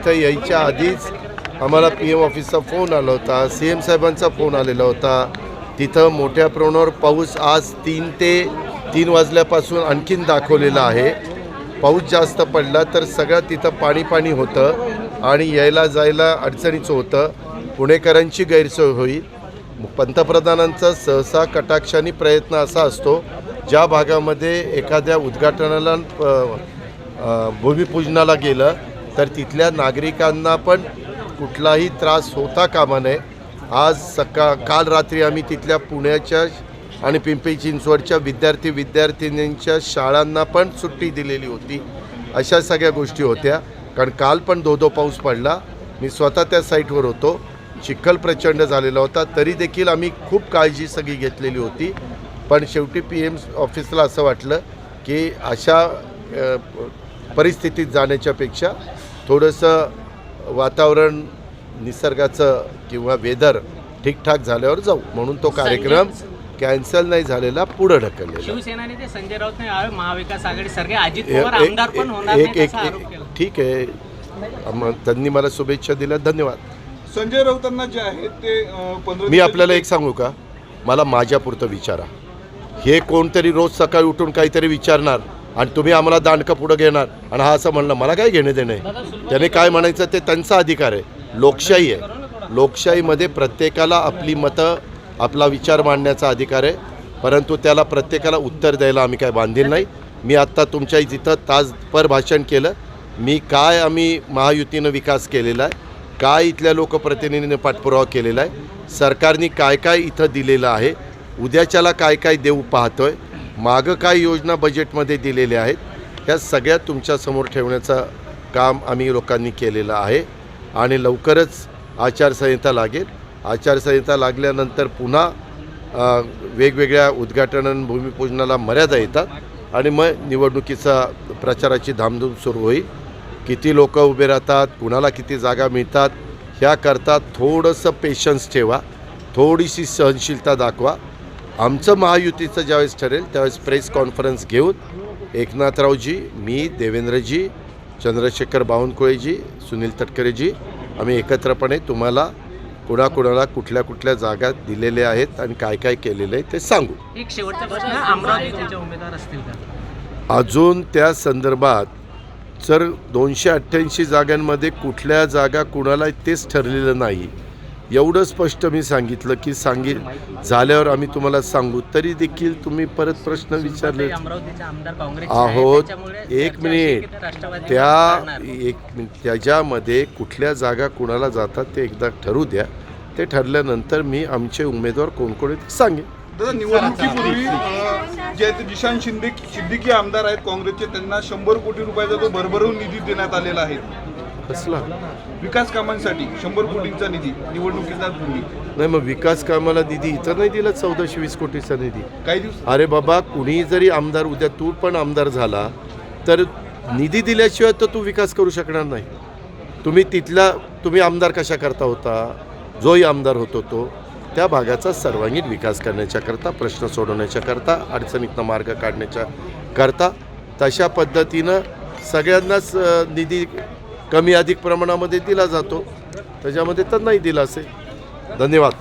इथं यायच्या आधीच आम्हाला PM ऑफिसचा फोन आला होता, CM साहेबांचा फोन आलेला होता. तिथं मोठ्या प्रमाणावर पाऊस आज 3 वाजल्यापासून आणखीन दाखवलेला आहे. पाऊस जास्त पडला तर सगळं तिथं पाणी होतं आणि यायला जायला अडचणीचं होतं. पुणेकरांची गैरसोय होईल. पंतप्रधानांचा सहसा कटाक्षाने प्रयत्न असा असतो, ज्या भागामध्ये एखाद्या उद्घाटनाला भूमिपूजनाला गेलं तर तिथल्या नागरिकांना पण कुठलाही त्रास होता कामा नये. आज काल रात्री आम्ही तिथल्या पुण्याच्या आणि पिंपरी चिंचवडच्या विद्यार्थिनींच्या शाळांना पण सुट्टी दिलेली होती. अशा सगळ्या गोष्टी होत्या. कारण काल पण धो पाऊस पडला. मी स्वतः त्या साईटवर होतो. चिखल प्रचंड झालेला होता. तरी देखील आम्ही खूप काळजी सगळी घेतलेली होती. पण शेवटी PM ऑफिसला असं वाटलं की अशा परिस्थितीत जाण्याच्यापेक्षा थोडंसं वातावरण निसर्गाचं किंवा वेदर ठीकठाक झाल्यावर जाऊ म्हणून तो कार्यक्रम कॅन्सल नाही झालेला, पुढे ढकललेला. शिवसेनाने ते संजय राऊत ने महाविकास आघाडी सारखे अजित पवार आमदार पण होणार नाही असा आरोप केला. ठीक आहे, त्यांनी मला शुभेच्छा दिल्या, धन्यवाद. संजय राऊतांना जे आहे ते 15 मी आपल्याला एक सांगू का, मला माझ्यापुरतं विचारा. हे कोणतरी रोज सकाळी उठून काहीतरी विचारणार आणि तुम्ही आम्हाला दांडकं पुढं घेणार आणि हा असं म्हणणं, मला काय घेणं देणं आहे. त्याने काय म्हणायचं ते त्यांचा अधिकार आहे. लोकशाही आहे. लोकशाहीमध्ये प्रत्येकाला आपली मतं, आपला विचार मांडण्याचा अधिकार आहे. परंतु त्याला प्रत्येकाला उत्तर द्यायला आम्ही काय बांधील नाही. मी आत्ता तुमच्या इथं तासभर भाषण केलं. मी काय आम्ही महायुतीनं विकास केलेला आहे, काय इथल्या लोकप्रतिनिधींनी पाठपुरावा केलेला आहे, सरकारने काय काय इथं दिलेलं आहे, उद्याच्याला काय काय देऊ पाहतोय, मागं काय योजना बजेटमध्ये दिलेल्या आहेत, ह्या सगळ्या तुमच्यासमोर ठेवण्याचं काम आम्ही लोकांनी केलेलं आहे. आणि लवकरच आचारसंहिता लागेल. आचारसंहिता लागल्यानंतर पुन्हा वेगवेगळ्या उद्घाटन भूमिपूजनाला मर्यादा येतात आणि मग निवडणुकीचा प्रचाराची धामधूम सुरू होईल. किती लोक उभे राहतात, कुणाला किती जागा मिळतात, ह्याकरता थोडंसं पेशन्स ठेवा, थोडीशी सहनशीलता दाखवा. आमचं महायुतीचं ज्यावेळेस ठरेल त्यावेळेस प्रेस कॉन्फरन्स घेऊन एकनाथरावजी, मी, देवेंद्रजी, चंद्रशेखर बावनकुळेजी, सुनील तटकरेजी आम्ही एकत्रपणे तुम्हाला कुणाकुणाला कुठल्या कुठल्या जागा दिलेल्या आहेत आणि काय काय केलेलं आहे ते सांगू. एक शेवटचा प्रश्न, अमरावतीचे उमेदवार असतील का अजून त्या संदर्भात जर 288 जागांमध्ये कुठल्या जागा कुणाला तेच ठरलेलं नाही. एवढं स्पष्ट मी सांगितलं की झाल्यावर आम्ही तुम्हाला सांगू. तरी देखील तुम्ही परत प्रश्न विचारले आहोत. एक मिनिट, त्याच्यामध्ये कुठल्या जागा कुणाला जातात ते एकदा ठरू द्या. ते ठरल्यानंतर मी आमचे उमेदवार कोण कोण आहेत सांगेन. दादा, निवडणुकीपूर्वी जे आहेत जिशान सिद्दीकी आमदार आहेत काँग्रेसचे, त्यांना 100 कोटी रुपयाचा जो भरभरून निधी देण्यात आलेला आहे. कसला विकास कामांसाठी 100 कोटींचा निधी निवडणुकीचा पूर्वी. नाही, मग विकास कामाला निधी इथं नाही दिला 1420 कोटीचा निधी. काही दिवस अरे बाबा, कुणी जरी आमदार, उद्या तू पण आमदार झाला तर निधी दिल्याशिवाय तर तू विकास करू शकणार नाही. तुम्ही आमदार कशा करता होता, जोही आमदार होतो तो त्या भागाचा सर्वांगीण विकास करण्याच्याकरता, प्रश्न सोडवण्याच्याकरता, अडचणीतनं मार्ग काढण्याच्या करता तशा पद्धतीनं सगळ्यांनाच निधी कमी अधिक प्रमाणामध्ये दिला जातो. त्याच्यामध्ये तर नाही दिला असेल. धन्यवाद.